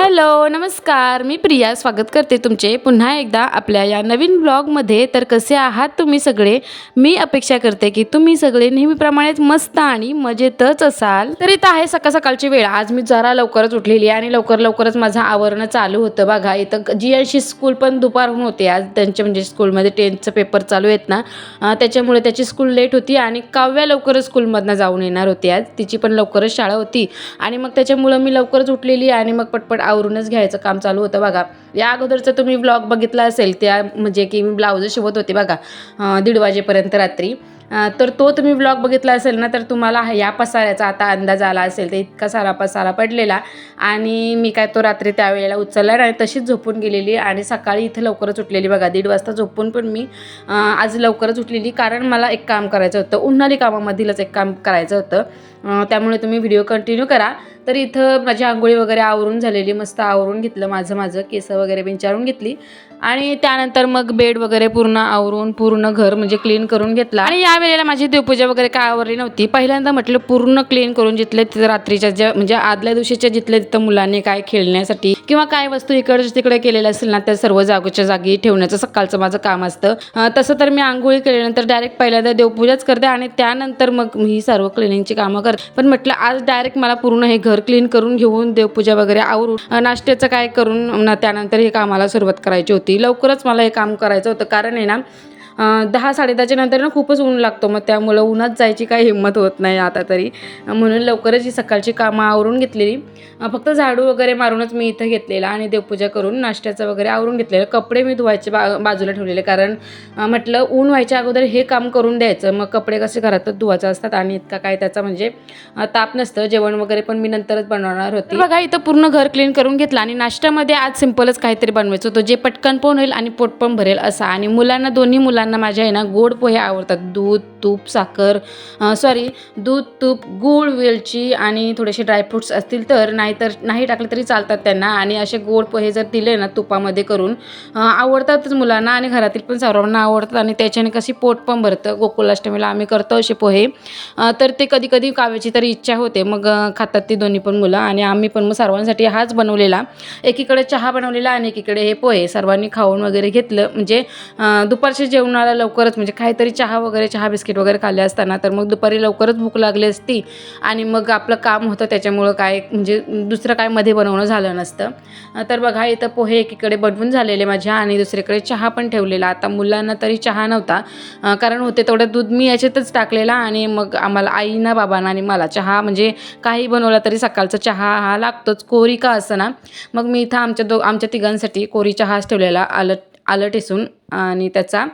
Hello नमस्कार, मी प्रिया स्वागत करते तुमचे पुन्हा एकदा आपल्या या नवीन ब्लॉगमध्ये। तर कसे आहात तुम्ही सगळे? मी अपेक्षा करते की तुम्ही सगळे नेहमीप्रमाणेच मस्त आणि मजेतच असाल। तर इथं आहे सकाळ सकाळची वेळ। आज मी जरा लवकरच उठलेली आणि लवकरच माझं आवरणं चालू होतं बघा। इथं जियांशी स्कूल पण दुपारहून होते आज, त्यांचे म्हणजे स्कूलमध्ये 10th पेपर चालू आहेत ना, त्याच्यामुळे त्याची स्कूल लेट होती आणि काव्या लवकरच स्कूलमधनं जाऊन येणार होती। आज तिची पण लवकरच शाळा होती आणि मग त्याच्यामुळे मी लवकरच उठलेली आणि मग पटपट आवरूनच घ्यायचं काम चालू होतं बघा। या अगोदरचा तुम्ही व्लॉग बघितला असेल, त्या म्हणजे की मी ब्लाऊज शिवत होते बघा 1:30 वाजेपर्यंत रात्री। तर तो तुम्ही व्लॉग बघितला असेल ना, तर तुम्हाला या पसाऱ्याचा आता अंदाज आला असेल। तर इतका सारा पसारा पडलेला आणि मी काय तो रात्री त्यावेळेला उचलला आणि तशीच झोपून गेलेली आणि सकाळी इथं लवकरच उठलेली बघा। 1:30 वाजता झोपून पण मी आज लवकरच उठलेली, कारण मला एक काम करायचं होतं, उन्हाळी कामामधीलच एक काम करायचं होतं। त्यामुळे तुम्ही व्हिडिओ कंटिन्यू करा। तर इथं माझी आंघोळी वगैरे आवरून झालेली, मस्त आवरून घेतलं माझं केस वगैरे विंचारून घेतली आणि त्यानंतर मग बेड वगैरे पूर्ण आवरून पूर्ण घर म्हणजे क्लीन करून घेतला। आणि या वेळेला माझी देवपूजा वगैरे काय आवरली नव्हती। पहिल्यांदा म्हटलं पूर्ण क्लीन करून जिथले तिथं रात्रीच्या ज्या म्हणजे आदल्या दिवशीच्या जिथले तिथं मुलांनी काय खेळण्यासाठी किंवा काय वस्तू इकडे तिकडे केलेल्या असेल ना, त्या सर्व जागोच्या जागी ठेवण्याचं सकाळचं माझं काम असतं। तसं तर मी आंघोळी केल्यानंतर डायरेक्ट पहिल्यांदा देवपूजाच करते आणि त्यानंतर मग ही सर्व क्लिनिंगची कामं करते। पण म्हटलं आज डायरेक्ट मला पूर्ण हे घर क्लीन करून घेऊन देवपूजा वगैरे आवरून नाश्त्याचं काय करून त्यानंतर हे कामाला सुरुवात करायची होती। लवकरच मला हे काम करायचं होतं, कारण आहे ना 10-10:30च्या नंतर ना खूपच ऊन लागतो, मग त्यामुळं उन्हात जायची काही हिंमत होत नाही आता तरी। म्हणून लवकरच ही सकाळची कामं आवरून घेतलेली। फक्त झाडू वगैरे मारूनच मी इथं घेतलेला आणि देवपूजा करून नाश्त्याचं वगैरे आवरून घेतलेलं। कपडे मी धुवायचे बाजूला ठेवलेले, कारण म्हटलं ऊन व्हायच्या अगोदर हे काम करून द्यायचं, मग कपडे कसे घरातच धुवायचे असतात आणि इतका काय त्याचा म्हणजे ताप नसतं। जेवण वगैरे पण मी नंतरच बनवणार होते बघा। इथं पूर्ण घर क्लीन करून घेतलं आणि नाश्त्यामध्ये आज सिंपलच काहीतरी बनवायचं होतं, जे पटकन पण होईल आणि पोट पण भरेल असा। आणि मुलांना, दोन्ही मुलांना माझ्या आहे ना गोड पोहे आवडतात। दूध तूप गूळ वेलची आणि थोडेसे ड्रायफ्रुट्स असतील तर, नाही टाकले तरी चालतात त्यांना। आणि असे गोड पोहे जर दिले ना तुपामध्ये करून, आवडतातच मुलांना आणि घरातील पण सर्वांना आवडतात आणि त्याच्याने कशी पोट पण भरतं। गोकुळाष्टमीला आम्ही करतो असे पोहे, तर ते कधी कधी काव्याची तरी इच्छा होते, मग खातात ती दोन्ही पण मुलं आणि आम्ही पण मग सर्वांसाठी हाच बनवलेला। एकीकडे चहा बनवलेला आणि एकीकडे हे पोहे सर्वांनी खाऊन वगैरे घेतलं। म्हणजे दुपारच्या जेवणाला लवकरच म्हणजे काहीतरी चहा बिस्किट वगैरे खाल्ले असताना, तर मग दुपारी लवकरच भूक लागली असती आणि मग आपलं काम होतं, त्याच्यामुळं काय म्हणजे दुसरं काय मध्ये बनवणं झालं नसतं। तर बघा इथं पोहे एकीकडे बनवून झालेले माझ्या आणि दुसरीकडे चहा पण ठेवलेला। आता मुलांना तरी चहा नव्हता, कारण होते तेवढं दूध मी याच्यातच टाकलेला आणि मग आम्हाला, आईना, बाबांना आणि मला चहा म्हणजे काही बनवला तरी सकाळचा चहा हा लागतोच, कोरी का असं ना। मग मी इथं आमच्या तिघांसाठी कोरी चहाच ठेवलेला, आलं ठेसून आणि त्याचा।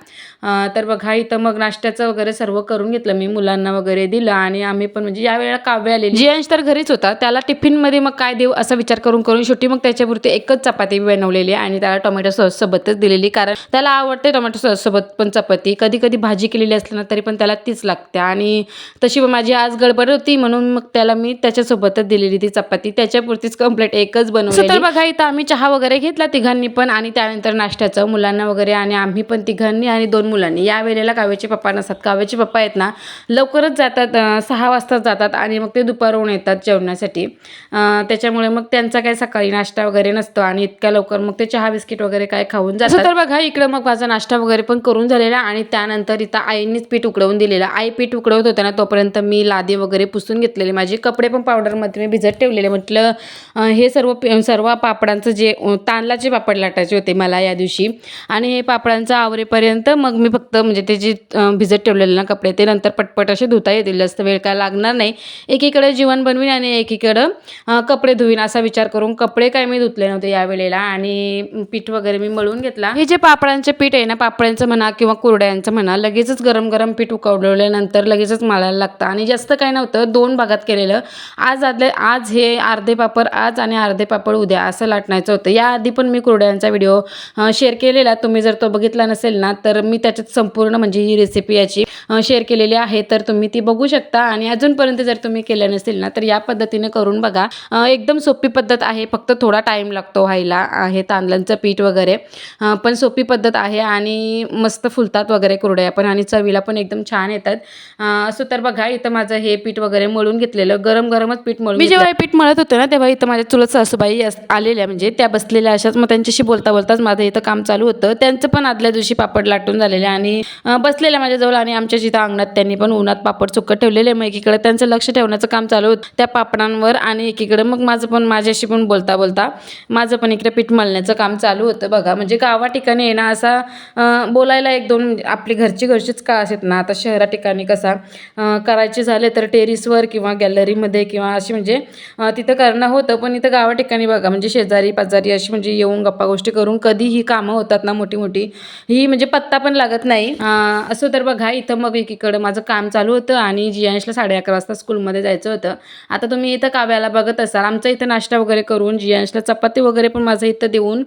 तर बघा इथं मग नाश्त्याचं वगैरे सर्व करून घेतलं मी, मुलांना वगैरे दिलं आणि आम्ही पण म्हणजे या वेळेला काव्य आलेली, जियांश तर घरीच होता, त्याला टिफिनमध्ये मग काय देऊ असा विचार करून शेवटी मग त्याच्यापुरती एकच चपाती बनवलेली आणि त्याला टोमॅटो सॉस सोबतच दिलेली, कारण त्याला आवडते टोमॅटो सॉस सोबत पण चपाती। कधी कधी भाजी केलेली असली ना तरी पण त्याला तीच लागते आणि तशी माझी आज गडबड होती म्हणून मग त्याला मी त्याच्यासोबतच दिलेली ती चपाती, त्याच्यापुरतीच कंप्लीट एकच बनवलेली। तर बघा इथं आम्ही चहा वगैरे घेतला तिघांनी पण आणि त्यानंतर नाश्त्याचं मुलांना वगैरे आणि आम्ही पण तिघांनी आणि 2 मुलांनी। या वेळेला काव्याचे पप्पा नसतात, काव्याचे पप्पा आहेत ना लवकरच जातात, 6 वाजता जातात आणि मग ते दुपारहून येतात जेवणासाठी। त्याच्यामुळे मग त्यांचा काही सकाळी नाश्ता वगैरे नसतो आणि इतक्या लवकर मग ते चहा बिस्किट वगैरे काय खाऊन जातात। तर बघा इकडं मग माझा नाश्ता वगैरे पण करून झालेला आणि त्यानंतर इथं आईनीच पीठ उकडवून दिलेलं। आई पीठ उकडवत होते ना तोपर्यंत मी लादी वगैरे पुसून घेतलेले, माझे कपडे पण पावडरमध्ये मी भिजत ठेवलेले। म्हटलं हे सर्व पापडांचं जे तांदळाचे पापड लाटायचे होते मला या दिवशी आणि हे पापडांचं आवरेपर्यंत मग मी फक्त म्हणजे ते जे भिजत ठेवलेले ना कपडे ते नंतर पटपट असे धुता येतील, जास्त वेळ काय लागणार नाही। एकीकडे जेवण बनवीन आणि एकीकडं कपडे धुवीन असा विचार करून कपडे काय मी धुतले नव्हते या वेळेला आणि पीठ वगैरे मी मळून घेतला। हे जे पापडांचे पीठ आहे ना, पापडांचं म्हणा किंवा कुरड्यांचं म्हणा, लगेचच गरम गरम पीठ उकळल्यानंतर लगेचच मळायला लागतं आणि जास्त काय नव्हतं, 2 भागात केलेलं। आज हे अर्धे पापड आणि अर्धे पापड उद्या असं लाटण्याचं होतं। याआधी पण मी कुरड्यांचा व्हिडिओ शेअर केलेला, तुम्ही जर तो बघितला नसेल ना तर मी त्याच्यात संपूर्ण म्हणजे ही रेसिपी याची शेअर केलेली आहे, तर तुम्ही ती बघू शकता. आणि अजूनपर्यंत जर तुम्ही केलं नसेल ना तर या पद्धतीने करून बघा. एकदम सोपी पद्धत आहे, फक्त थोडा टाईम लागतो व्हायला आहे तांदळाचं पीठ वगैरे, पण सोपी पद्धत आहे आणि मस्त फुलतात वगैरे कुरडया पण आणि चवीला पण एकदम छान येतात. असं तर बघा इथं माझं हे पीठ वगैरे मळून घेतलेलं, गरम गरमच पीठ मळून मी जेव्हा हे पीठ मळत होते ना तेव्हा इथं माझ्या चुलत सासूबाई आलेल्या, म्हणजे त्या बसलेल्या अशाच. मग त्यांच्याशी बोलता बोलताच माझं इथं काम चालू होतं. त्यांचं पण आदल्या दिवशी पापड लाटून झालेले आणि बसलेल्या माझ्याजवळ आणि आमच्या जिथं अंगणात त्यांनी पण उन्हात पापड सुकत ठेवलेले. मग एकीकडे त्यांचं लक्ष ठेवण्याचं काम चालू होतं त्या पापडांवर आणि एकीकडे मग माझ्याशी पण बोलता बोलता माझं पण इकडे पीठ मळण्याचं काम चालू होतं बघा. म्हणजे गावा ठिकाणी आहे ना असा बोलायला एक दोन आपली घरचीच का असेत ना, आता शहरा ठिकाणी कसा करायचे झाले तर टेरिसवर किंवा गॅलरीमध्ये किंवा अशी म्हणजे तिथं करणं होतं. पण इथं गावा ठिकाणी बघा म्हणजे शेजारी पाजारी अशी म्हणजे येऊन गप्पा गोष्टी करून कधी ही कामं होतात ना मोठी मोठी, ही म्हणजे पत्ता पण लागत नाही. असं तर बघा इथं मग एकीकडं माझं काम चालू होतं आणि जियांशला 11:30 वाजता स्कूलमध्ये जायचं होतं. आता तुम्ही इथं काव्याला बघत असाल, आमचं इथं नाश्ता वगैरे करून जियांशला चपाती वगैरे पण माझं इथं देऊन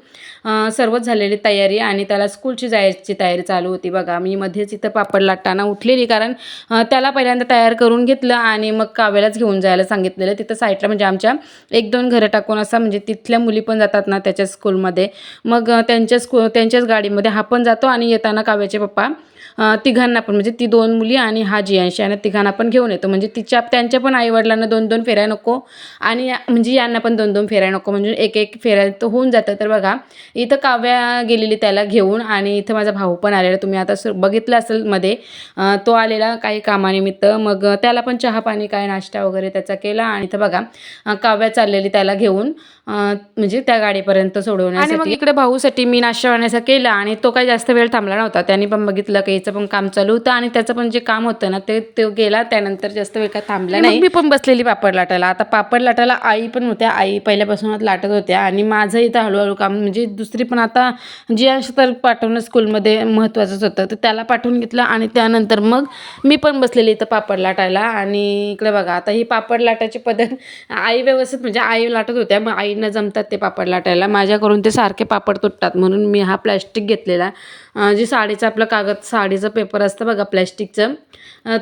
सर्वच झालेली तयारी आणि त्याला स्कूलची जायची तयारी चालू होती बघा. मी मध्येच इथं पापड लाटताना उठलेली, कारण त्याला पहिल्यांदा तयार करून घेतलं आणि मग काव्यालाच घेऊन जायला सांगितलेलं. तिथं साईडला म्हणजे आमच्या 1-2 घरं टाकून असा म्हणजे तिथल्या मुली पण जातात ना त्याच्या स्कूलमध्ये, मग त्यांच्याच गाडीमध्ये हा पण जातो आणि येताना काव्याचे पप्पा तिघांना पण म्हणजे ती 2 मुली आणि हा जियांशी आणि तिघांना पण घेऊन येतो. म्हणजे त्यांच्या पण आईवडिलांना 2-2 फेऱ्या नको आणि म्हणजे यांना पण 2-2 फेऱ्या नको, म्हणजे एक फेऱ्या तर होऊन जातं. तर बघा इथं काव्या गेलेली त्याला घेऊन आणि इथं माझा भाऊ पण आलेला, तुम्ही आता बघितलं असेल मध्ये तो आलेला काही कामानिमित्त. मग त्याला पण चहा पाणी काय नाश्ता वगैरे त्याचा केला आणि इथं बघा काव्या चाललेली त्याला घेऊन म्हणजे त्या गाडीपर्यंत सोडवण्यासाठी. आणि मग इकडे भाऊसाठी मी नाश्ता पाण्याचा केला आणि तो काही जास्त वेळ थांबला नव्हता. त्यांनी पण बघितलं की याचं पण काम चालू होतं आणि त्याचं पण जे काम होतं ना ते गेला. त्यानंतर जास्त वेळ काय थांबला नाही. मी पण बसलेली पापड लाटायला. आता पापड लाटायला आई पण होत्या, आई पहिल्यापासूनच लाटत होत्या आणि माझं इथं हळूहळू काम म्हणजे दुसरी पण आता जी अंश तर पाठवणं स्कूलमध्ये महत्त्वाचंच होतं, तर त्याला पाठवून घेतलं आणि त्यानंतर मग मी पण बसलेली इथं पापड लाटायला. आणि इकडे बघा आता ही पापड लाटायची पद्धत आई व्यवस्थित म्हणजे आई लाटत होत्या, मग आईनं जमतात ते पापड लाटायला. माझ्याकडून ते सारखे पापड तुटतात म्हणून मी हा प्लॅस्टिक घेतलेला, जी साडीचं आपलं कागद साडीचं पेपर असतं बघा प्लॅस्टिकचं,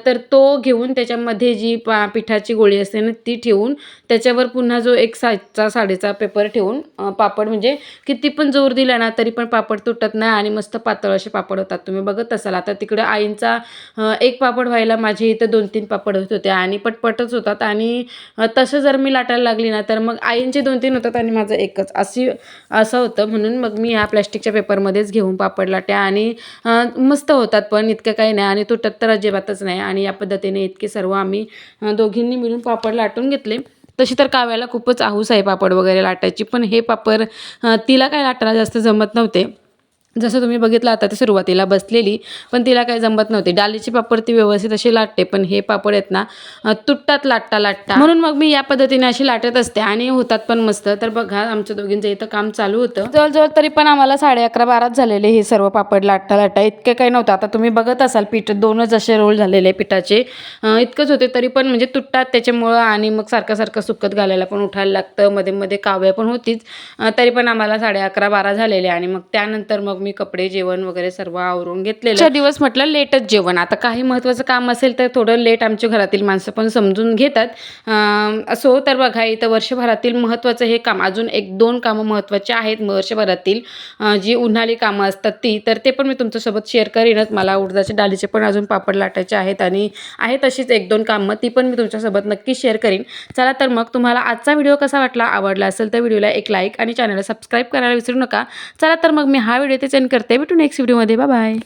तर तो घेऊन त्याच्यामध्ये जी पिठाची गोळी असते ना ती ठेवून त्याच्यावर पुन्हा जो एक साडीचा पेपर ठेवून पापड म्हणजे किती पण जोर दिला ना तरी पण पापड तुटत नाही आणि मस्त पातळ असे पापड होतात. तुम्ही बघत असाल आता तिकडे आईंचा एक पापड व्हायला माझे इथं 2-3 पापड होत होते आणि पटपटच होतात. आणि तसं जर मी लाटायला लागली ना तर मग आईंचे 2-3 होतात आणि माझं एकच असं होतं. म्हणून मग मी ह्या प्लॅस्टिकच्या पेपरमध्येच घेऊन पापड लाट्या आणि मस्त होतात, पण इतकं काही नाही आणि तुटत तर अजिबातच नाही. आणि या पद्धतीने इतके सर्व आम्ही दोघींनी मिळून पापड लाटून घेतले. तशी तर काव्याला खूपच आहूस आहे पापड वगैरे लाटायची, पण हे पापड तिला काय लाटायला जास्त जमत नव्हते. जसं तुम्ही बघितलं आता ती सुरुवातीला बसलेली, पण तिला काही जमत नव्हती. डालीची पापड ती व्यवस्थित अशी लाटते, पण हे पापड आहेत ना तुटतात लाटता. म्हणून मग मी या पद्धतीने अशी लाटत असते आणि होतात पण मस्त. तर बघा आमच्या दोघींचं इथं काम चालू होतं. जवळजवळ तरी पण आम्हाला 11:30-12 झालेले हे सर्व पापड लाटता इतके काही नव्हतं. आता तुम्ही बघत असाल पीठ 2च असे रोल झालेले पिठाचे, इतकंच होते तरी पण म्हणजे तुटतात त्याच्यामुळं. आणि मग सारखं सुकत घालायला पण उठायला लागतं, मध्ये काव्या पण होतीच. तरी पण आम्हाला 11:30-12 झालेले आणि मग त्यानंतर मग मी कपडे जेवण वगैरे सर्व आवरून घेतलेलं. दिवस म्हटलं लेटच जेवण. आता काही महत्त्वाचं काम असेल तर थोडं लेट आमच्या घरातील माणसं पण समजून घेतात. असो तर बघा इथं वर्षभरातील महत्त्वाचं हे काम, अजून 1-2 कामं महत्त्वाची आहेत वर्षभरातील जी उन्हाळी कामं असतात ती, तर ते पण मी तुमच्यासोबत शेअर करीनच. मला उडदाच्या डाळीचे पण अजून पापड लाटायचे आहेत आणि आहेत तशीच 1-2 कामं, ती पण मी तुमच्यासोबत नक्की शेअर करीन. चला तर मग तुम्हाला आजचा व्हिडिओ कसा वाटला, आवडला असेल तर व्हिडिओला एक लाईक आणि चॅनलला सबस्क्राईब करायला विसरू नका. चला तर मग मी हा व्हिडिओ इथेच एंड करते. भेटू नेक्स्ट व्हिडिओमध्ये. Bye bye.